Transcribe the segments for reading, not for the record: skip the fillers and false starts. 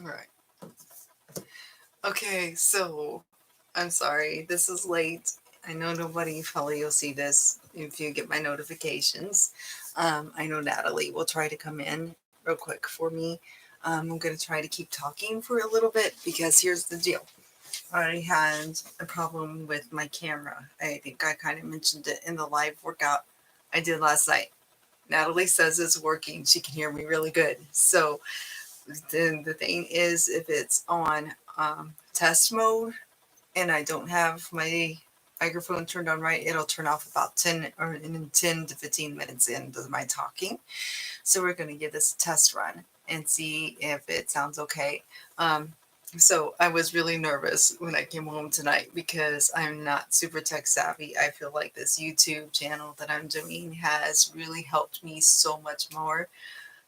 Right. Okay, so I'm sorry. This is late. I know nobody probably will see this if you get my notifications. I know Natalie will try to come in real quick for me. I'm going to try to keep talking for a little bit because here's the deal. I had a problem with my camera. I think I kind of mentioned it in the live workout I did last night. Natalie says it's working. She can hear me really good. So then the thing is, if it's on test mode and I don't have my microphone turned on right, it'll turn off about 10 or in 10 to 15 minutes into my talking. So we're going to give this a test run and see if it sounds okay. Um, so I was really nervous when I came home tonight because I'm not super tech savvy. I feel like this YouTube channel that I'm doing has really helped me so much more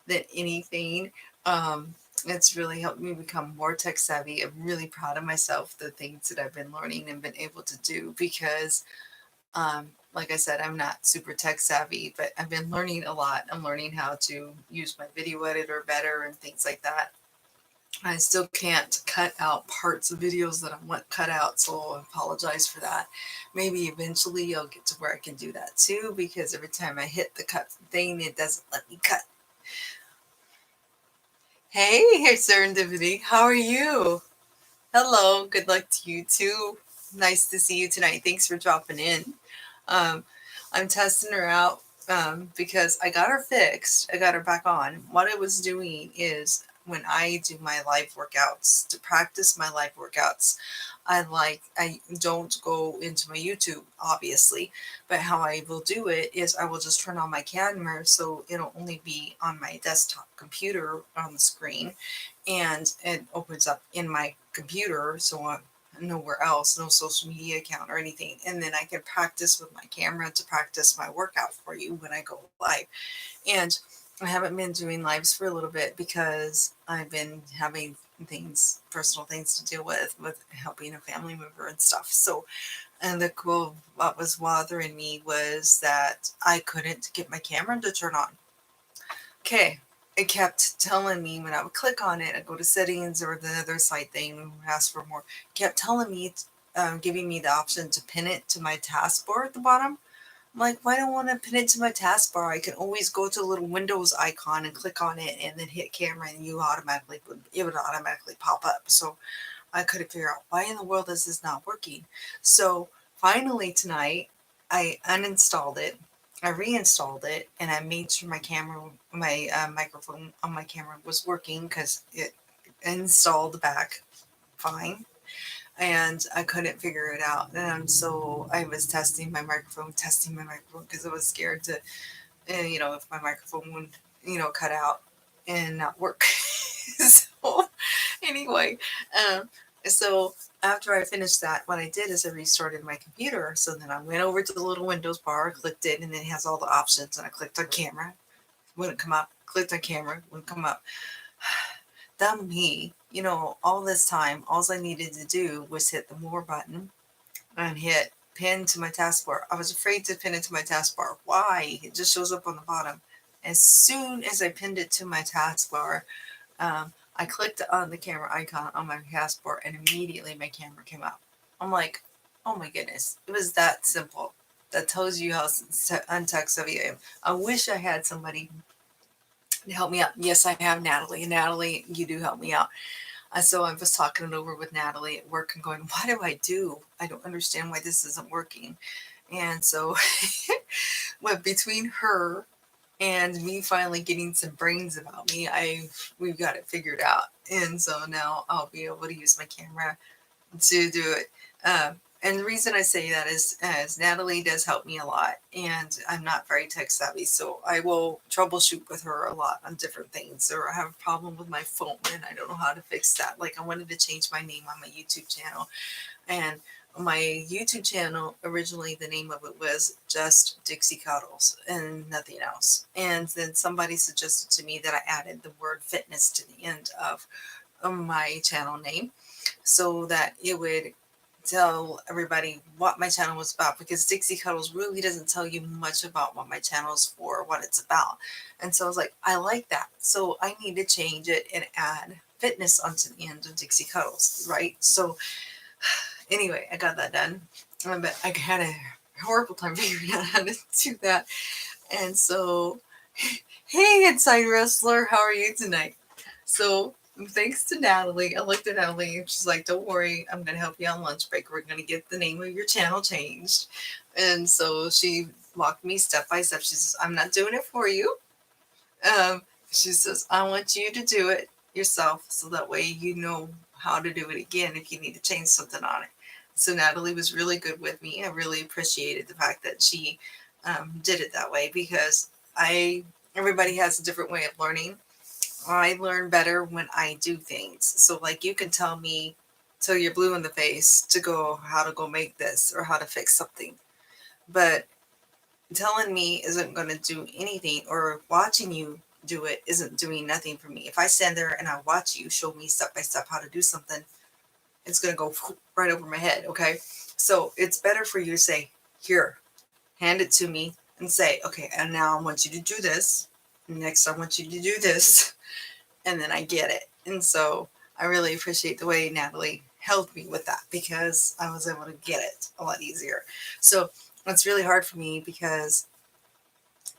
than anything. Um, it's really helped me become more tech savvy. I'm really proud of myself, the things that I've been learning and been able to do because, um, like I said, I'm not super tech savvy, but I've been learning a lot. I'm learning how to use my video editor better and things like that. I still can't cut out parts of videos that I want cut out, so I apologize for that. Maybe eventually I'll get to where I can do that too, because every time I hit the cut thing, it doesn't let me cut. Hey, Serendipity, how are you? Hello, good luck to you too. Nice to see you tonight. Thanks for dropping in. Um, I'm testing her out because I got her fixed. I got her back on. What I was doing is when I do my live workouts, to practice my live workouts, I don't go into my YouTube, obviously, but how I will do it is I will just turn on my camera so it'll only be on my desktop computer on the screen, and it opens up in my computer, so nowhere else, no social media account or anything, and then I can practice with my camera to practice my workout for you when I go live. And I haven't been doing lives for a little bit because I've been having things, personal things to deal with helping a family member and stuff. So, and the cool, what was bothering me was that I couldn't get my camera to turn on. Okay. It kept telling me when I would click on it, I go to settings or the other site thing, ask for more, kept telling me, giving me the option to pin it to my taskbar at the bottom. I'm like, why don't I want to pin it to my taskbar? I can always go to the little Windows icon and click on it and then hit camera and it would automatically pop up. So I couldn't figure out why in the world is this not working. So finally tonight, I uninstalled it, I reinstalled it, and I made sure my microphone on my camera was working because it installed back fine. And I couldn't figure it out. And so I was testing my microphone because I was scared to, if my microphone would, cut out and not work. So anyway, um, so after I finished that, what I did is I restarted my computer. So then I went over to the little Windows bar, clicked it, and it has all the options. And I clicked on camera, wouldn't come up. Clicked on camera, wouldn't come up. Dumb me, all this time, all I needed to do was hit the more button and hit pin to my taskbar. I was afraid to pin it to my taskbar. Why? It just shows up on the bottom. As soon as I pinned it to my taskbar, I clicked on the camera icon on my taskbar and immediately my camera came up. I'm like, oh my goodness, it was that simple. That tells you how untech savvy I am. I wish I had somebody to help me out. Yes, I have Natalie. Natalie, you do help me out. So I was talking it over with Natalie at work and going, what do I do? I don't understand why this isn't working. And so between her and me finally getting some brains about me, we've got it figured out. And so now I'll be able to use my camera to do it. And the reason I say that is as Natalie does help me a lot, and I'm not very tech savvy, so I will troubleshoot with her a lot on different things. Or I have a problem with my phone and I don't know how to fix that. Like I wanted to change my name on my YouTube channel, and my YouTube channel originally the name of it was just Dixie Cuddles and nothing else. And then somebody suggested to me that I added the word fitness to the end of my channel name so that it would tell everybody what my channel was about, because Dixie Cuddles really doesn't tell you much about what my channel is for, what it's about. And so I was like, I like that. So I need to change it and add fitness onto the end of Dixie Cuddles, right? So anyway, I got that done. But I had a horrible time figuring out how to do that. And so, hey, Inside Wrestler, how are you tonight? So, thanks to Natalie, I looked at Natalie and she's like, don't worry, I'm going to help you on lunch break. We're going to get the name of your channel changed. And so she walked me step by step. She says, I'm not doing it for you. Um, she says, I want you to do it yourself so that way you know how to do it again if you need to change something on it. So Natalie was really good with me. I really appreciated the fact that she did it that way because everybody has a different way of learning. I learn better when I do things. So like you can tell me till you're blue in the face to go how to go make this or how to fix something. But telling me isn't going to do anything, or watching you do it isn't doing nothing for me. If I stand there and I watch you show me step by step how to do something, it's going to go right over my head. Okay. So it's better for you to say, here, hand it to me and say, okay, and now I want you to do this. Next, I want you to do this. And then I get it. And so I really appreciate the way Natalie helped me with that because I was able to get it a lot easier. So it's really hard for me because,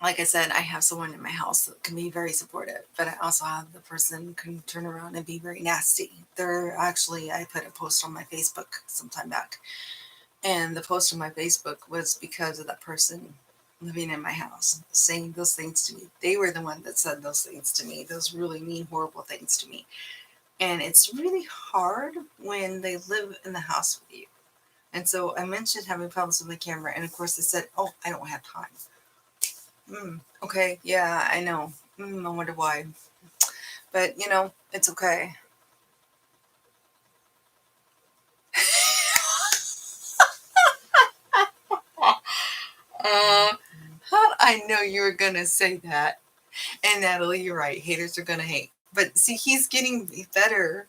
like I said, I have someone in my house that can be very supportive, but I also have the person who can turn around and be very nasty. I put a post on my Facebook some time back, and the post on my Facebook was because of that person living in my house saying those things to me. They were the one that said those things to me, those really mean, horrible things to me. And it's really hard when they live in the house with you. And so I mentioned having problems with my camera, and of course they said, "Oh, I don't have time." Okay, yeah, I know. I wonder why. But, it's okay. uh, how I know you were going to say that? And Natalie, you're right. Haters are going to hate. But see, he's getting better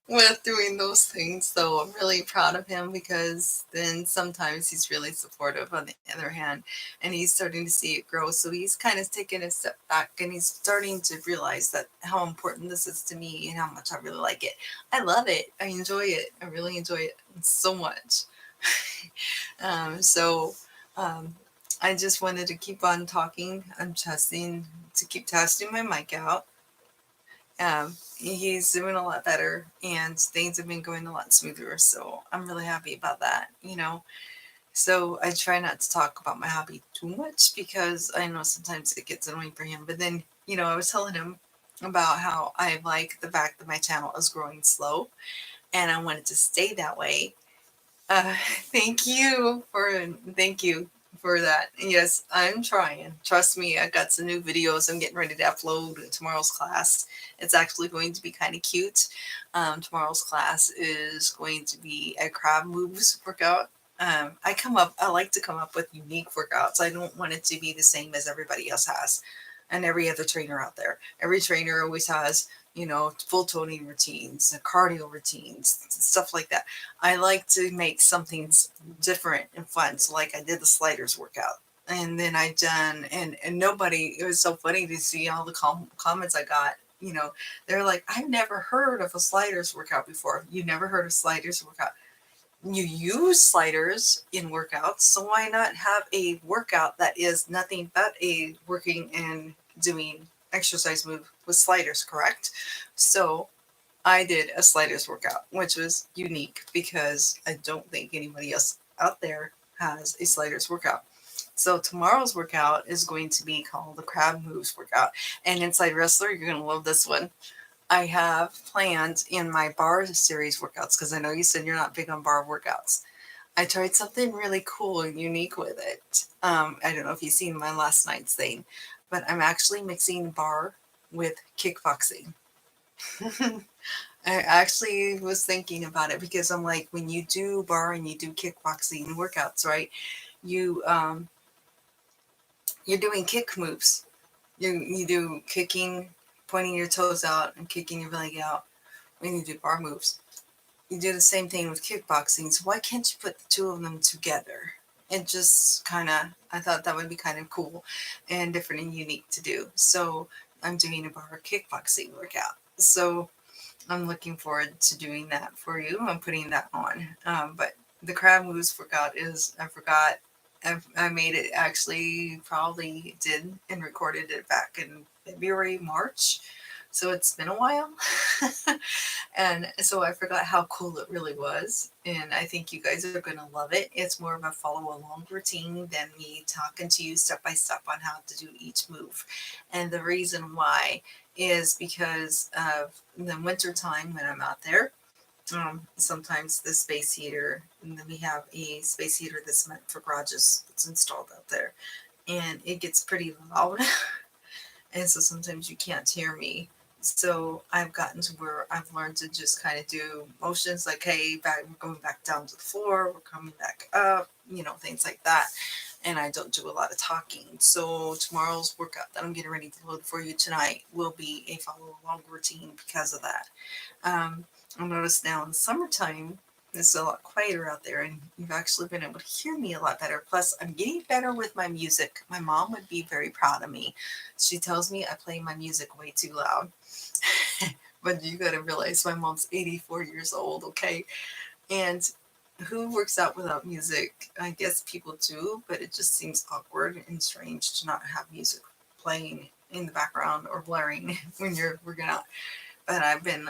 with doing those things. So I'm really proud of him because then sometimes he's really supportive on the other hand, and he's starting to see it grow. So he's kind of taking a step back and he's starting to realize that how important this is to me and how much I really like it. I love it. I enjoy it. I really enjoy it so much. So I just wanted to keep on talking. I'm keep testing my mic out. He's doing a lot better and things have been going a lot smoother. So I'm really happy about that. So I try not to talk about my hobby too much because I know sometimes it gets annoying for him. But then, I was telling him about how I like the fact that my channel is growing slow and I want it to stay that way. Uh, thank you for that. Yes, I'm trying. Trust me, I got some new videos I'm getting ready to upload in tomorrow's class. It's actually going to be kind of cute. Tomorrow's class is going to be a crab moves workout. I like to come up with unique workouts. I don't want it to be the same as everybody else has and every other trainer out there. Every trainer always has, full toning routines, cardio routines, stuff like that. I like to make something different and fun. So like I did the sliders workout. And then and nobody, it was so funny to see all the comments I got. They're like, I've never heard of a sliders workout before. You never heard of sliders workout? You use sliders in workouts, so why not have a workout that is nothing but a working and doing exercise move with sliders, correct? So I did a sliders workout, which was unique because I don't think anybody else out there has a sliders workout. So tomorrow's workout is going to be called the crab moves workout. And Inside Wrestler, you're going to love this one. I have planned in my bar series workouts, because I know you said you're not big on bar workouts. I tried something really cool and unique with it. I don't know if you've seen my last night's thing, but I'm actually mixing bar with kickboxing. I actually was thinking about it because I'm like, when you do bar and you do kickboxing workouts, right? You you're doing kick moves. You do kicking, pointing your toes out and kicking your leg out when you do bar moves. You do the same thing with kickboxing. So why can't you put the two of them together? It just kind of, I thought that would be kind of cool and different and unique to do. So I'm doing a bar kickboxing workout. So I'm looking forward to doing that for you. I'm putting that on. But the crab moves I forgot. I made it actually probably did and recorded it back in February, March. So it's been a while. And so I forgot how cool it really was. And I think you guys are going to love it. It's more of a follow along routine than me talking to you step by step on how to do each move. And the reason why is because of the winter time when I'm out there. Sometimes the space heater, and then we have a space heater that's meant for garages that's installed out there, and it gets pretty loud. And so sometimes you can't hear me. So I've gotten to where I've learned to just kind of do motions like, hey, back, we're going back down to the floor, we're coming back up, things like that. And I don't do a lot of talking. So tomorrow's workout that I'm getting ready to load for you tonight will be a follow along routine because of that. I noticed now in the summertime, it's a lot quieter out there, and you've actually been able to hear me a lot better. Plus, I'm getting better with my music. My mom would be very proud of me. She tells me I play my music way too loud. But you got to realize my mom's 84 years old, okay? And who works out without music? I guess people do, but it just seems awkward and strange to not have music playing in the background or blaring when you're working out. But I've been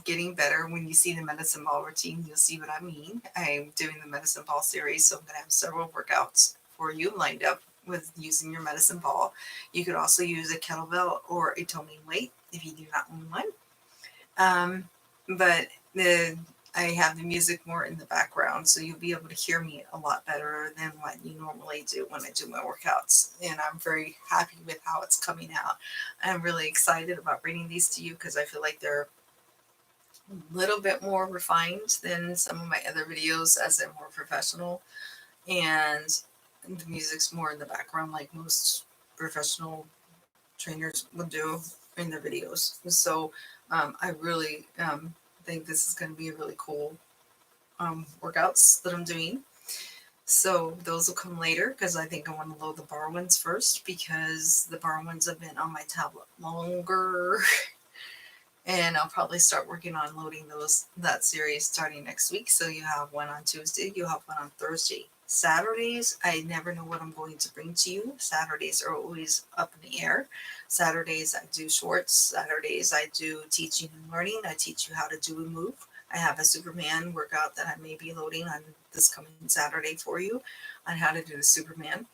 getting better. When you see the medicine ball routine, you'll see what I mean. I'm doing the medicine ball series, so I'm going to have several workouts for you lined up with using your medicine ball. You could also use a kettlebell or a toning weight if you do not own one. But I have the music more in the background, so you'll be able to hear me a lot better than what you normally do when I do my workouts. And I'm very happy with how it's coming out. I'm really excited about bringing these to you because I feel like they're a little bit more refined than some of my other videos as they're more professional. And the music's more in the background, like most professional trainers would do in their videos. So I really think this is going to be a really cool workouts that I'm doing. So those will come later because I think I want to load the bar ones first because the bar ones have been on my tablet longer. And I'll probably start working on loading that series starting next week. So you have one on Tuesday, you have one on Thursday. Saturdays, I never know what I'm going to bring to you. Saturdays are always up in the air. Saturdays, I do shorts. Saturdays, I do teaching and learning. I teach you how to do a move. I have a Superman workout that I may be loading on this coming Saturday for you on how to do the Superman.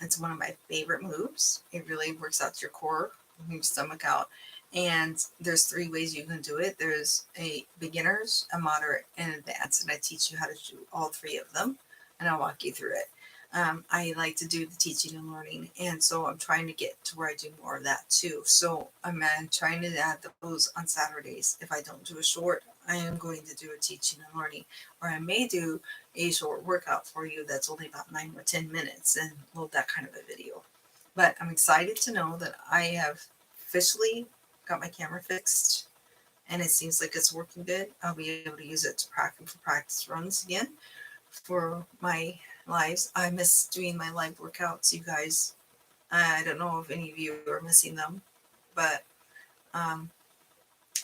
It's one of my favorite moves. It really works out your core, your stomach out. And there's 3 ways you can do it. There's a beginners, a moderate, and advanced. And I teach you how to do all 3 of them. And I'll walk you through it. I like to do the teaching and learning. And so I'm trying to get to where I do more of that too. So I'm trying to add those on Saturdays. If I don't do a short, I am going to do a teaching and learning. Or I may do a short workout for you that's only about 9 or 10 minutes and load that kind of a video. But I'm excited to know that I have officially got my camera fixed and it seems like it's working good. I'll be able to use it to practice runs again for my lives. I miss doing my live workouts, you guys. I don't know if any of you are missing them, but um,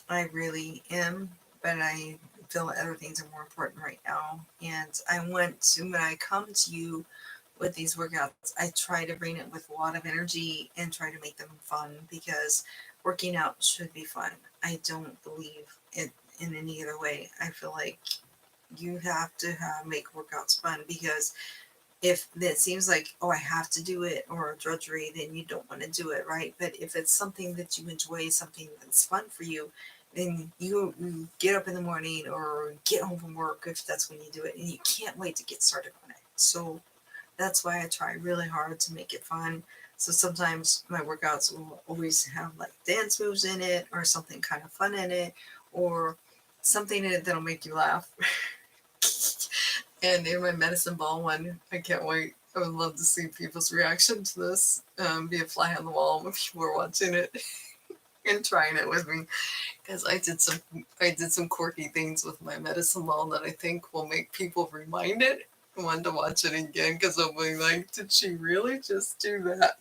I really am. But I feel that other things are more important right now. And when I come to you with these workouts, I try to bring it with a lot of energy and try to make them fun because working out should be fun. I don't believe it in any other way. I feel like you have to make workouts fun because if it seems like, oh, I have to do it or drudgery, then you don't want to do it, right? But if it's something that you enjoy, something that's fun for you, then you get up in the morning or get home from work if that's when you do it, and you can't wait to get started on it. So that's why I try really hard to make it fun. So sometimes my workouts will always have like dance moves in it or something kind of fun in it or something in it that'll make you laugh. And in my medicine ball one, I can't wait. I would love to see people's reaction to this. Be a fly on the wall when people are watching it and trying it with me. Because I did some quirky things with my medicine ball that I think will make people reminded and want to watch it again. Because I'll be like, did she really just do that?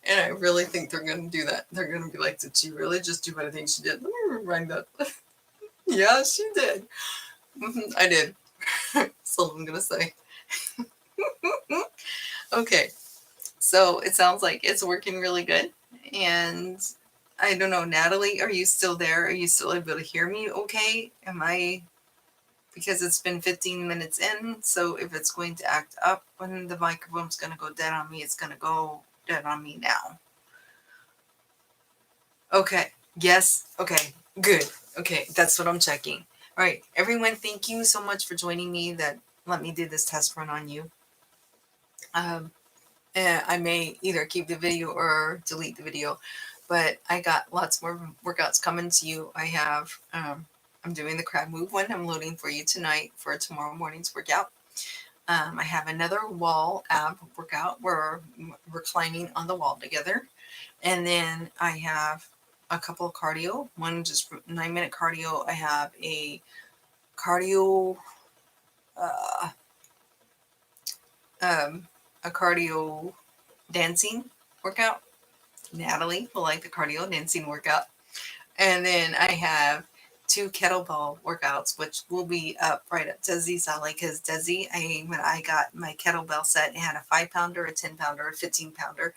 And I really think they're going to do that. They're going to be like, did she really just do what I think she did? Let me rewind that. Yeah, she did. I did. That's all I'm going to say. Okay. So it sounds like it's working really good. And I don't know, Natalie, are you still there? Are you still able to hear me okay? Am I, because it's been 15 minutes in, so if it's going to act up when the microphone's going to go dead on me, it's going to go dead on me now. Okay. Yes. Okay. Good. Okay. That's what I'm checking. All right. Everyone, thank you so much for joining me. That let me do this test run on you. And I may either keep the video or delete the video, but I got lots more workouts coming to you. I have, I'm doing the crab move one. I'm loading for you tonight for tomorrow morning's workout. I have another wall ab workout where we're climbing on the wall together. And then I have a couple of cardio, one just 9-minute cardio. I have a cardio, uh, um, a cardio dancing workout. Natalie will like the cardio dancing workout. And then I have 2 kettlebell workouts, which will be up right up Desi's alley because Desi, when I got my kettlebell set, it had a 5-pounder, a 10-pounder, a 15-pounder.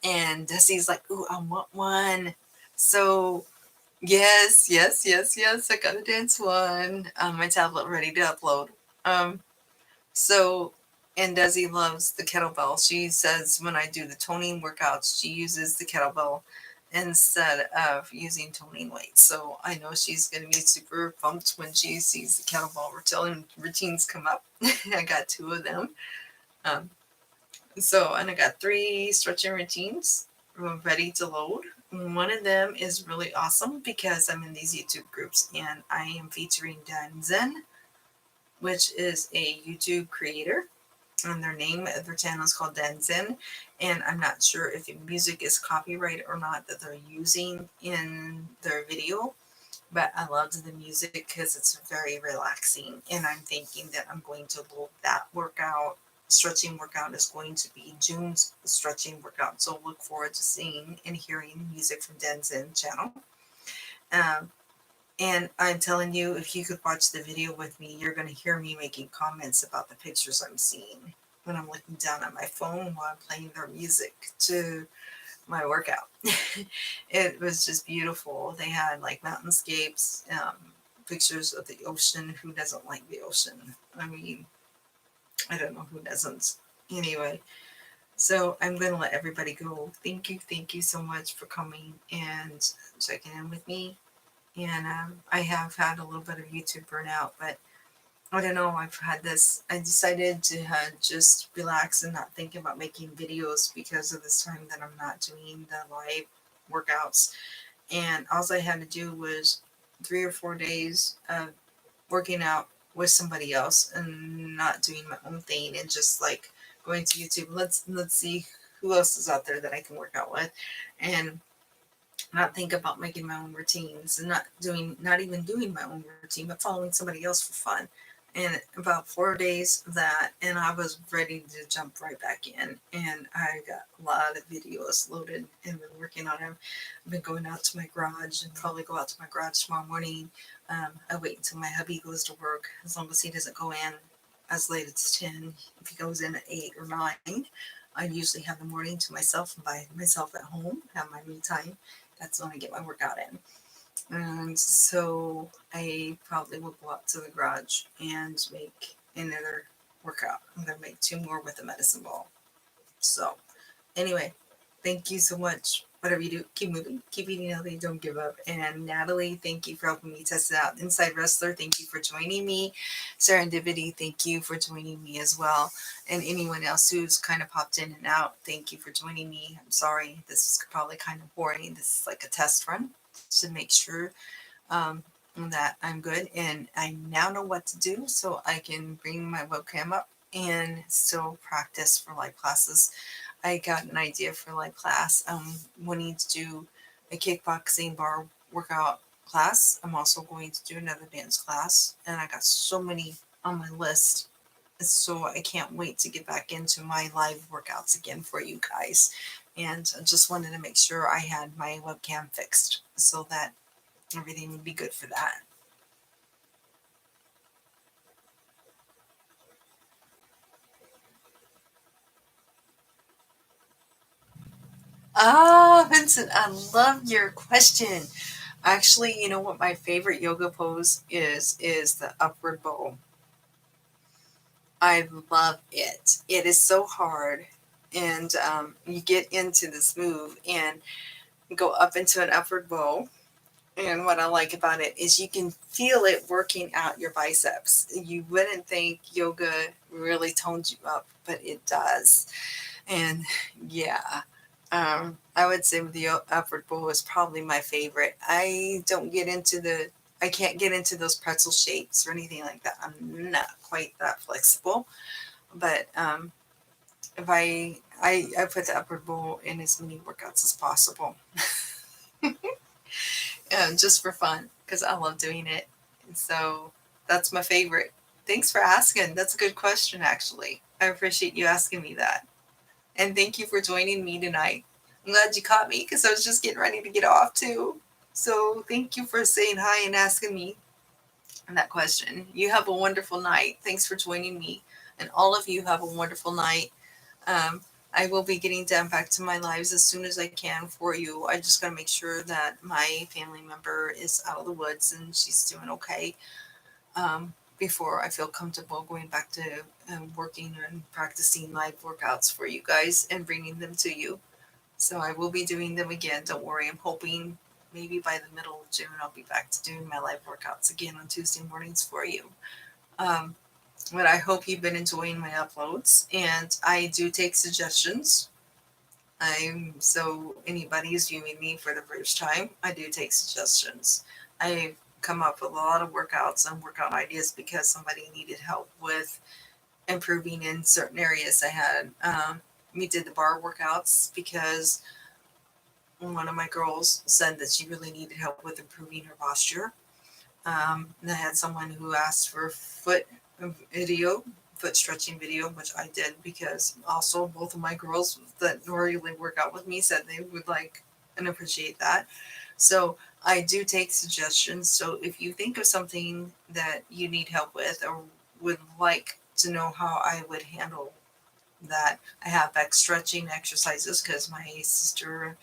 And Desi's like, ooh, I want one. So yes, yes, yes, yes. I got a dance one on my tablet ready to upload. So, and Desi loves the kettlebell. She says when I do the toning workouts, she uses the kettlebell instead of using toning weights. So I know she's going to be super pumped when she sees the kettlebell routines come up. I got 2 of them. And I got 3 stretching routines ready to load. One of them is really awesome because I'm in these YouTube groups and I am featuring Danzen, which is a YouTube creator. And their name of their channel is called Danzen. And I'm not sure if the music is copyrighted or not that they're using in their video. But I loved the music because it's very relaxing. And I'm thinking that I'm going to load that workout. Stretching workout is going to be June's stretching workout. So look forward to seeing and hearing music from Danzen channel. And I'm telling you, if you could watch the video with me, you're going to hear me making comments about the pictures I'm seeing when I'm looking down at my phone while I'm playing their music to my workout. It was just beautiful. They had like mountainscapes, pictures of the ocean. Who doesn't like the ocean? I mean, I don't know who doesn't. Anyway, so I'm going to let everybody go. Thank you so much for coming and checking in with me. And I have had a little bit of YouTube burnout, but I don't know. I've had this. I decided to just relax and not think about making videos because of this time that I'm not doing the live workouts. And all I had to do was 3 or 4 days of working out with somebody else and not doing my own thing and just like going to YouTube. Let's see who else is out there that I can work out with, and not think about making my own routines and not even doing my own routine, but following somebody else for fun. And about 4 days of that, and I was ready to jump right back in. And I got a lot of videos loaded and been working on them. I've been going out to my garage and probably go out to my garage tomorrow morning. I wait until my hubby goes to work, as long as he doesn't go in as late as 10. If he goes in at 8 or 9, I usually have the morning to myself and by myself at home, have my me time. That's when I get my workout in. And so I probably will go out to the garage and make another workout. I'm going to make 2 more with a medicine ball. So anyway, thank you so much. Whatever you do, keep moving, keep eating healthy, don't give up. And Natalie, thank you for helping me test it out. Inside Wrestler, thank you for joining me. Serendipity, thank you for joining me as well. And anyone else who's kind of popped in and out, thank you for joining me. I'm sorry, this is probably kind of boring. This is like a test run to make sure that I'm good. And I now know what to do so I can bring my webcam up and still practice for live classes. I got an idea for live class. Wanting to do a kickboxing bar workout class. I'm also going to do another dance class, and I got so many on my list. So I can't wait to get back into my live workouts again for you guys. and I just wanted to make sure I had my webcam fixed so that everything would be good for that. Ah, Vincent, I love your question. Actually, you know what my favorite yoga pose is the upward bow. I love it. It is so hard. And you get into this move and go up into an upward bow. And what I like about it is you can feel it working out your biceps. You wouldn't think yoga really tones you up, but it does. And yeah, I would say the upward bow is probably my favorite. I can't get into those pretzel shapes or anything like that. I'm not quite that flexible, but if I put the upward bow in as many workouts as possible, just for fun because I love doing it. And so that's my favorite. Thanks for asking. That's a good question, actually. I appreciate you asking me that. And thank you for joining me tonight. I'm glad you caught me because I was just getting ready to get off too. So thank you for saying hi and asking me that question. You have a wonderful night. Thanks for joining me. And all of you have a wonderful night. Um, I will be getting down back to my lives as soon as I can for you. I just got to make sure that my family member is out of the woods and she's doing okay before I feel comfortable going back to working and practicing live workouts for you guys and bringing them to you. So I will be doing them again. Don't worry. I'm hoping maybe by the middle of June I'll be back to doing my live workouts again on Tuesday mornings for you. Um, but I hope you've been enjoying my uploads, and I do take suggestions. So anybody who's viewing me for the first time, I do take suggestions. I come up with a lot of workouts and workout ideas because somebody needed help with improving in certain areas. I had we did the bar workouts because one of my girls said that she really needed help with improving her posture. And I had someone who asked for video, foot stretching video, which I did because also both of my girls that normally work out with me said they would like and appreciate that. So I do take suggestions. So if you think of something that you need help with or would like to know how I would handle that, I have back stretching exercises because my sister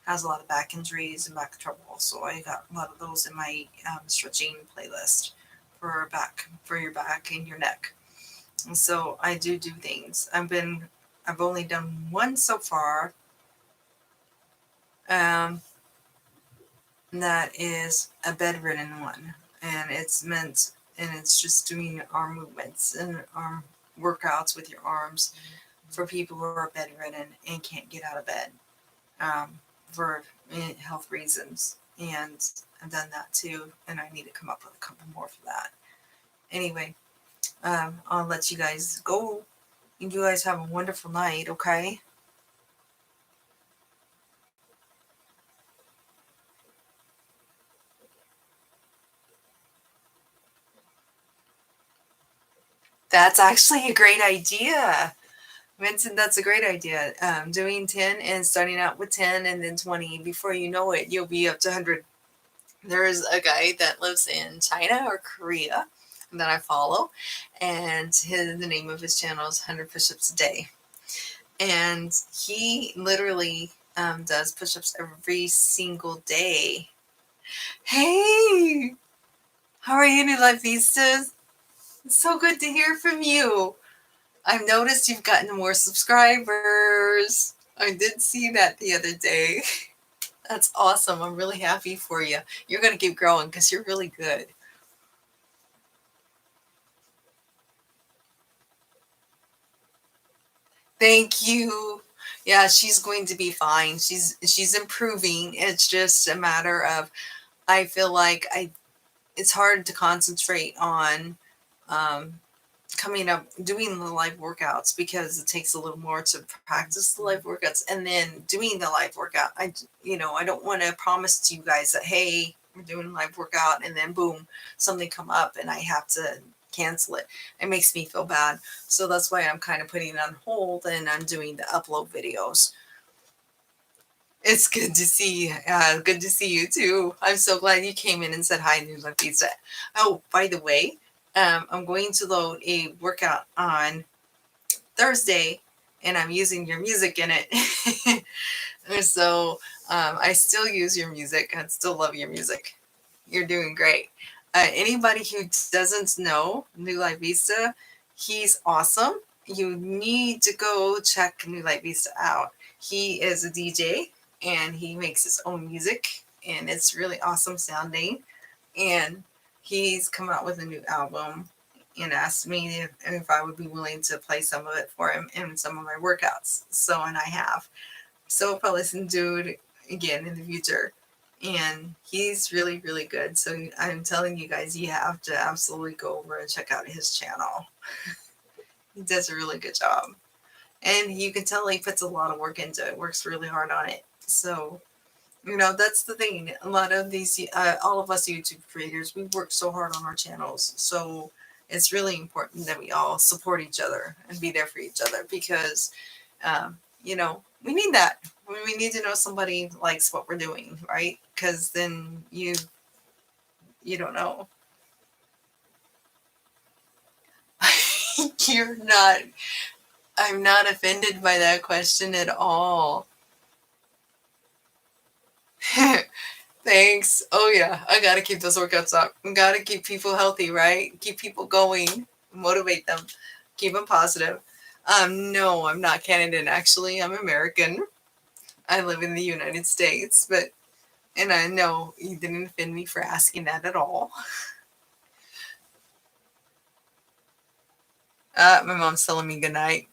has a lot of back injuries and back trouble. So I got a lot of those in my stretching playlist for your back and your neck. And so I do things. I've only done one so far. Um, that is a bedridden one, and it's just doing arm movements and arm workouts with your arms for people who are bedridden and can't get out of bed. For health reasons. And I've done that too. And I need to come up with a couple more for that. Anyway, I'll let you guys go. And you guys have a wonderful night, okay? That's actually a great idea. Vincent, that's a great idea. Doing 10 and starting out with 10 and then 20. Before you know it, you'll be up to 100. There's a guy that lives in China or Korea that I follow, and the name of his channel is 100 Push-Ups a Day. And he literally does push-ups every single day. Hey, how are you, New Life Vistas? It's so good to hear from you. I've noticed you've gotten more subscribers. I did see that the other day. That's awesome. I'm really happy for you. You're going to keep growing because you're really good. Thank you. Yeah, she's going to be fine. She's improving. It's just a matter of I feel like it's hard to concentrate on um, coming up doing the live workouts because it takes a little more to practice the live workouts and then doing the live workout. I don't want to promise to you guys that hey, we're doing a live workout and then boom, something come up and I have to cancel it. It makes me feel bad. So that's why I'm kind of putting it on hold and I'm doing the upload videos. It's good to see. Good to see you too. I'm so glad you came in and said hi, New Life Pizza. Oh, by the way, I'm going to load a workout on Thursday, and I'm using your music in it. So I still use your music. I still love your music. You're doing great. Anybody who doesn't know New Light Vista, he's awesome. You need to go check New Light Vista out. He is a DJ and he makes his own music, and it's really awesome sounding. And he's come out with a new album and asked me if I would be willing to play some of it for him in some of my workouts. So, and I have. So if I listen to it again in the future, and he's really, really good. So I'm telling you guys, you have to absolutely go over and check out his channel. He does a really good job. And you can tell he puts a lot of work into it, works really hard on it. So, that's the thing. A lot of these, all of us YouTube creators, we work so hard on our channels. So it's really important that we all support each other and be there for each other because, um, we need that. We need to know somebody likes what we're doing, right? Because then you don't know. You're not. I'm not offended by that question at all. Thanks. Oh yeah, I gotta keep those workouts up. Gotta keep people healthy, right? Keep people going, motivate them, keep them positive. No, I'm not Canadian. Actually, I'm American. I live in the United States, and I know you didn't offend me for asking that at all. My mom's telling me good night.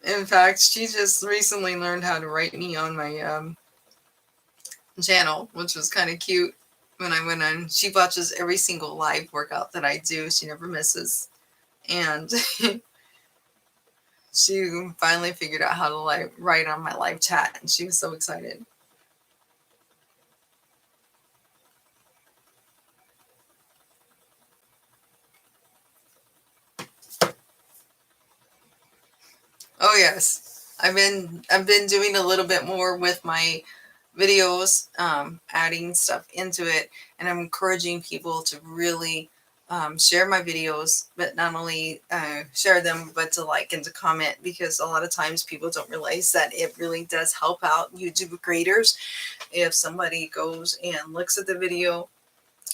In fact, she just recently learned how to write me on my channel, which was kind of cute. When I went on, she watches every single live workout that I do. She never misses, and she finally figured out how to write on my live chat, and she was so excited. Oh yes, I've been doing a little bit more with my videos, adding stuff into it, and I'm encouraging people to really share my videos, but not only share them, but to like and to comment because a lot of times people don't realize that it really does help out YouTube creators if somebody goes and looks at the video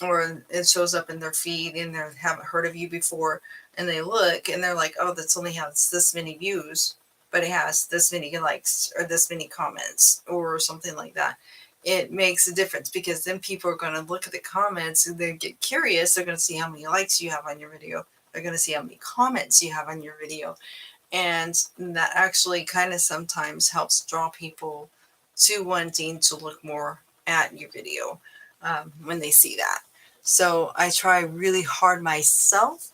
or it shows up in their feed and they haven't heard of you before and they look and they're like, oh, that's only has this many views, but it has this many likes or this many comments or something like that. It makes a difference because then people are going to look at the comments and they get curious. They're going to see how many likes you have on your video. They're going to see how many comments you have on your video. And that actually kind of sometimes helps draw people to wanting to look more at your video when they see that. So I try really hard myself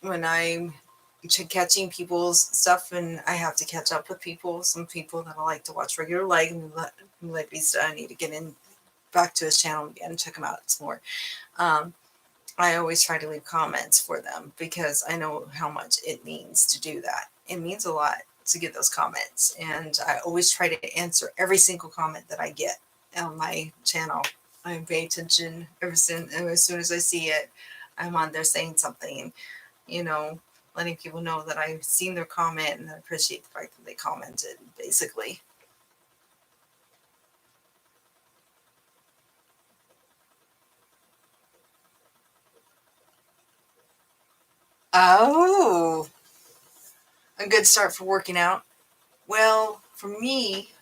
when I'm catching people's stuff and I have to catch up with people. Some people that I like to watch regular like Vista. I need to get in back to his channel again and check him out some more. Um, I always try to leave comments for them because I know how much it means to do that. It means a lot to get those comments, and I always try to answer every single comment that I get on my channel. I pay attention as soon as I see it. I'm on there saying something, you know, letting people know that I've seen their comment and I appreciate the fact that they commented, basically. Oh, a good start for working out. Well, for me,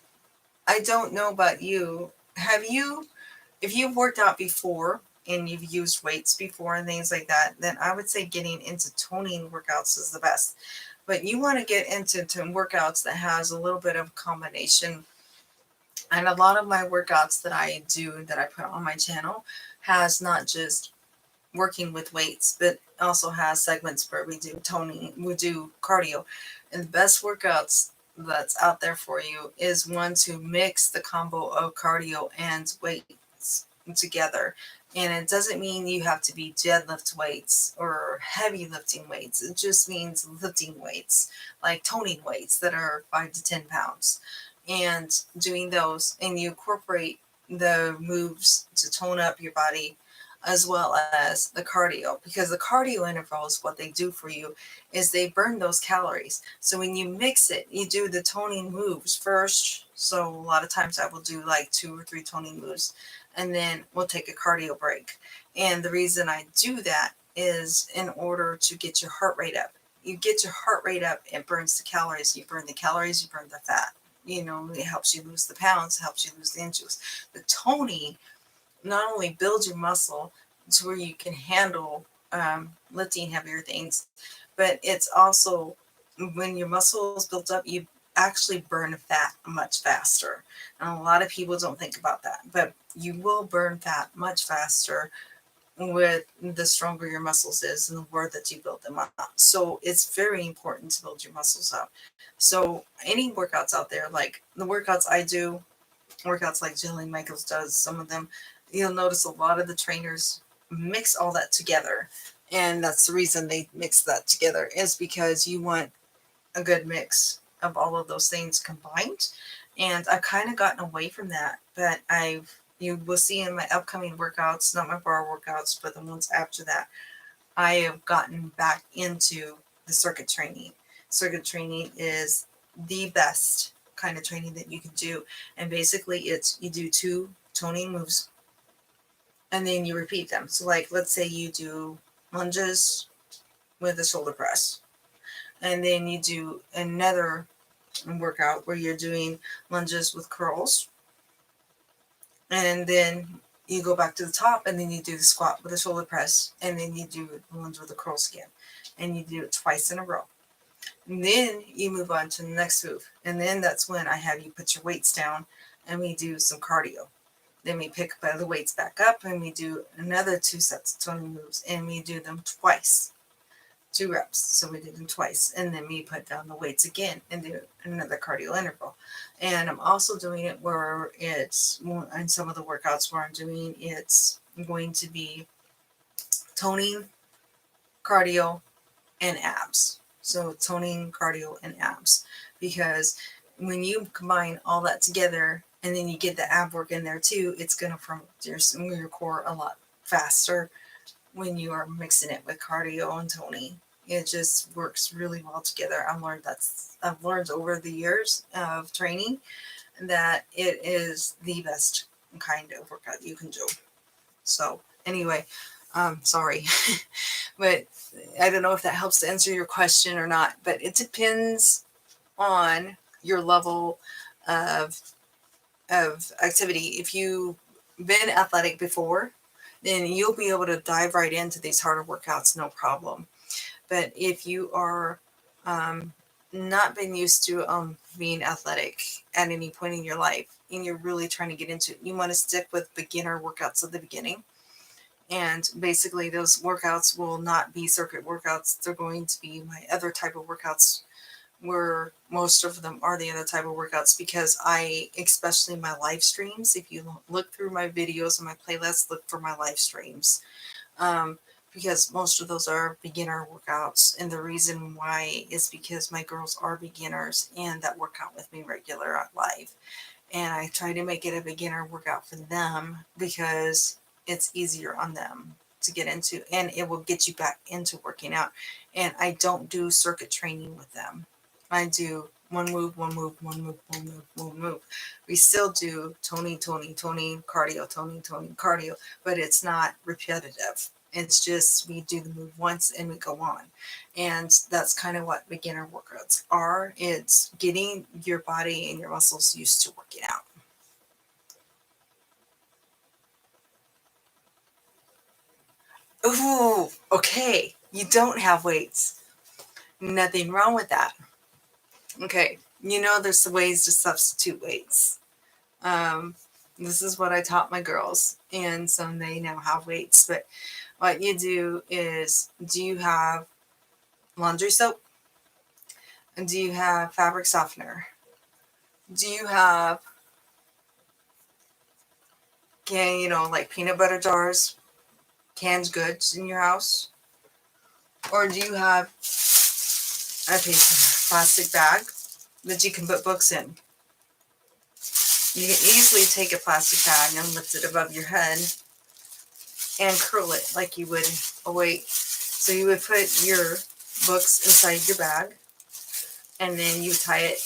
I don't know about you. Have you, if you've worked out before and you've used weights before and things like that, then I would say getting into toning workouts is the best. But you want to get into workouts that has a little bit of combination. And a lot of my workouts that I do that I put on my channel has not just working with weights, but also has segments where we do toning, we do cardio. And the best workouts that's out there for you is one to mix the combo of cardio and weights together And it doesn't mean you have to be deadlift weights or heavy lifting weights. It just means lifting weights, like toning weights that are 5 to 10 pounds. And doing those, and you incorporate the moves to tone up your body as well as the cardio, because the cardio intervals, what they do for you is they burn those calories. So when you mix it, you do the toning moves first. So a lot of times I will do like 2 or 3 toning moves, and then we'll take a cardio break. And the reason I do that is in order to get your heart rate up. You get your heart rate up, it burns the calories. You burn the calories, you burn the fat. It helps you lose the pounds, helps you lose the inches. The toning not only builds your muscle to where you can handle lifting heavier things, but it's also when your muscle is built up, you actually burn fat much faster. And a lot of people don't think about that, but you will burn fat much faster with the stronger your muscles is and the more that you build them up. So it's very important to build your muscles up. So any workouts out there, like the workouts I do, workouts like Jillian Michaels does, some of them, you'll notice a lot of the trainers mix all that together. And that's the reason they mix that together, is because you want a good mix of all of those things combined. And I've kind of gotten away from that, but you will see in my upcoming workouts, not my bar workouts, but the ones after that, I have gotten back into the circuit training. Circuit training is the best kind of training that you can do. And basically it's you do 2 toning moves and then you repeat them. So like let's say you do lunges with a shoulder press. And then you do another workout where you're doing lunges with curls. And then you go back to the top and then you do the squat with a shoulder press. And then you do the lunge with the curls again. And you do it twice in a row. And then you move on to the next move. And then that's when I have you put your weights down and we do some cardio. Then we pick the weights back up and we do another 2 sets of toning moves and we do them twice. 2 reps. So we did them twice. And then we put down the weights again and do another cardio interval. And I'm also doing it where it's in some of the workouts where I'm doing it's going to be toning, cardio, and abs. So toning, cardio, and abs. Because when you combine all that together and then you get the ab work in there too, it's going to promote your core a lot faster when you are mixing it with cardio and toning. It just works really well together. I've learned over the years of training that it is the best kind of workout you can do. So anyway, sorry, but I don't know if that helps to answer your question or not, but it depends on your level of activity. If you've been athletic before, then you'll be able to dive right into these harder workouts, no problem. But if you are not been used to being athletic at any point in your life and you're really trying to get into it, you want to stick with beginner workouts at the beginning. And basically those workouts will not be circuit workouts. They're going to be my other type of workouts, where most of them are the other type of workouts, because especially my live streams, if you look through my videos and my playlists, look for my live streams. Because most of those are beginner workouts. And the reason why is because my girls are beginners and that work out with me regular live. And I try to make it a beginner workout for them because it's easier on them to get into and it will get you back into working out. And I don't do circuit training with them. I do one move, one move, one move, one move, one move. We still do toning, toning, toning, cardio, toning, toning, cardio, but it's not repetitive. It's just we do the move once and we go on. And that's kind of what beginner workouts are. It's getting your body and your muscles used to working out. Ooh, okay. You don't have weights. Nothing wrong with that. Okay. There's ways to substitute weights. Um, this is what I taught my girls, and some they now have weights. But what you do is, do you have laundry soap? And do you have fabric softener? Do you have, like peanut butter jars canned goods in your house? Or do you have a plastic bag that you can put books in? You can easily take a plastic bag and lift it above your head and curl it like you would a weight. So you would put your books inside your bag, and then you tie it,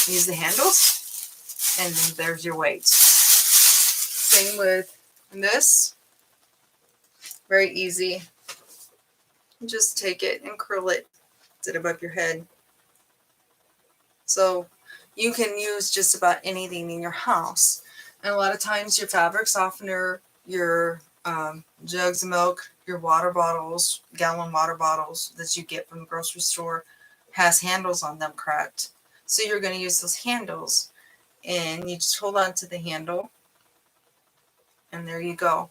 use the handles, and then there's your weight. Same with this. Very easy. Just take it and curl it, sit above your head. So you can use just about anything in your house. And a lot of times your fabric softener, your jugs of milk, your water bottles, gallon water bottles that you get from the grocery store has handles on them, correct? So you're going to use those handles, and you just hold on to the handle, and there you go.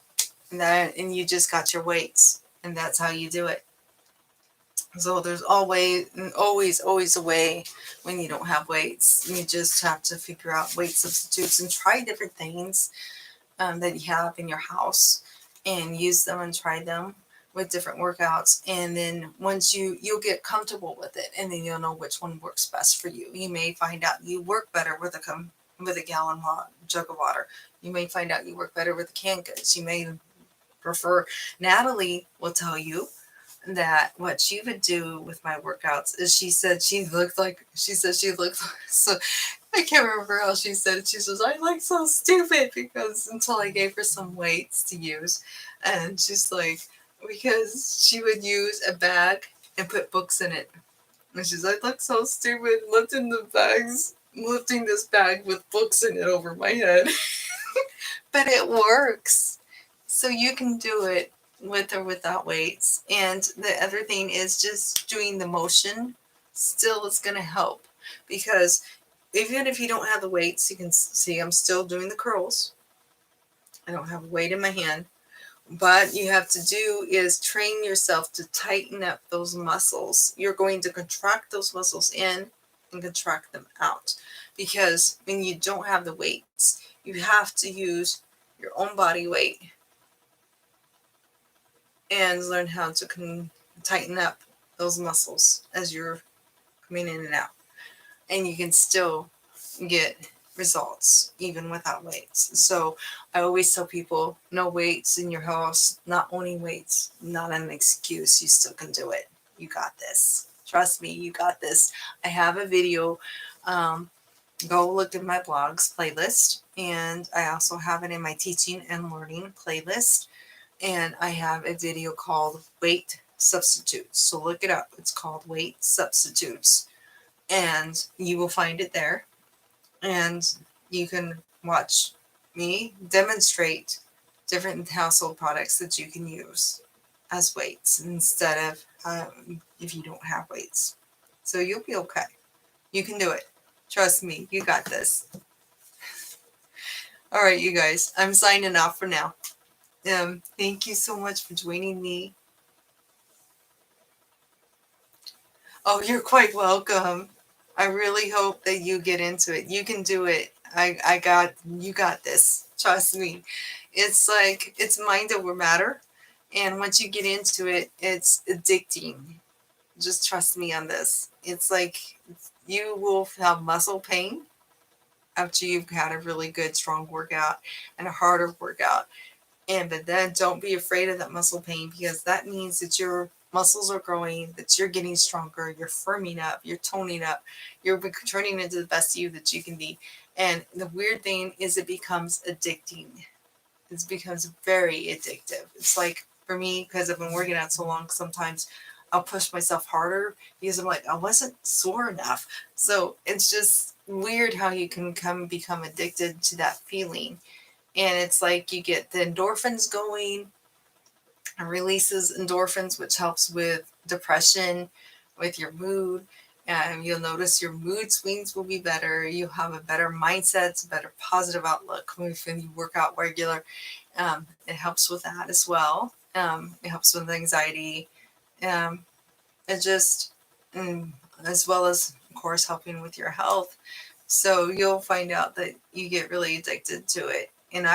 And you just got your weights, and that's how you do it. So there's always a way when you don't have weights. You just have to figure out weight substitutes and try different things that you have in your house, and use them and try them with different workouts. And then once you'll get comfortable with it, and then you'll know which one works best for you. You may find out you work better with a gallon jug of water. You may find out you work better with canned goods. You may prefer. Natalie will tell you that what she would do with my workouts is she said she looked so I can't remember how she said it. She says, I look so stupid because until I gave her some weights to use. And she's like, because she would use a bag and put books in it. And she's like, I look so stupid lifting this bag with books in it over my head. But it works. So you can do it with or without weights. And the other thing is just doing the motion still is going to help, because even if you don't have the weights, you can see I'm still doing the curls. I don't have a weight in my hand. But you have to do is train yourself to tighten up those muscles. You're going to contract those muscles in and contract them out. Because when you don't have the weights, you have to use your own body weight and learn how to tighten up those muscles as you're coming in and out. And you can still get results even without weights. So I always tell people, no weights in your house, not owning weights, not an excuse. You still can do it. You got this. Trust me, you got this. I have a video. Go look at my blogs playlist, and I also have it in my teaching and learning playlist. And I have a video called Weight Substitutes. So look it up. It's called Weight Substitutes. And you will find it there. And you can watch me demonstrate different household products that you can use as weights instead of if you don't have weights. So you'll be okay. You can do it. Trust me, you got this. All right, you guys, I'm signing off for now. Thank you so much for joining me. Oh, you're quite welcome. I really hope that you get into it. You can do it. You got this. Trust me. It's like, it's mind over matter. And once you get into it, it's addicting. Just trust me on this. It's like you will have muscle pain after you've had a really good, strong workout and a harder workout. But then don't be afraid of that muscle pain, because that means that your muscles are growing, that you're getting stronger, you're firming up, you're toning up, you're turning into the best you that you can be. And the weird thing is it becomes addicting. It becomes very addictive. It's like, for me, because I've been working out so long, sometimes I'll push myself harder because I'm like, I wasn't sore enough. So it's just weird how you can become addicted to that feeling. And it's like you get the endorphins going, and releases endorphins, which helps with depression, with your mood. And you'll notice your mood swings will be better. You'll have a better mindset, a better positive outlook when you work out regular. It helps with that as well. It helps with anxiety. It just, as well as, of course, helping with your health. So you'll find out that you get really addicted to it. And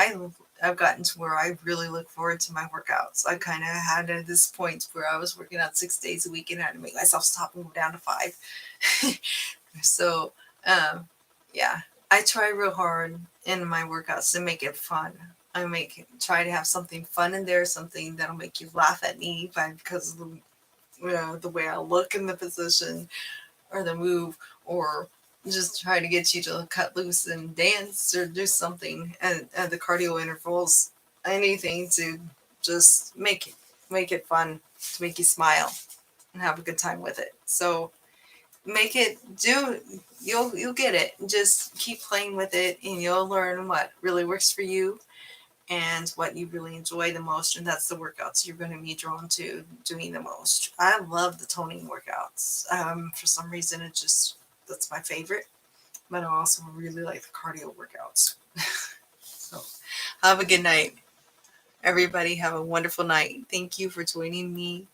I've gotten to where I really look forward to my workouts. I kind of had at this point where I was working out 6 days a week and I had to make myself stop and go down to 5. So, um, yeah, I try real hard in my workouts to make it fun. Try to have something fun in there, something that'll make you laugh at me because of the way I look in the position or the move, or just try to get you to cut loose and dance or do something at the cardio intervals. Anything to just make it fun, to make you smile and have a good time with it. So make it do you'll get it. Just keep playing with it and you'll learn what really works for you and what you really enjoy the most, and that's the workouts you're going to be drawn to doing the most. I love the toning workouts. For some reason, that's my favorite, but I also really like the cardio workouts. So have a good night, everybody. Have a wonderful night. Thank you for joining me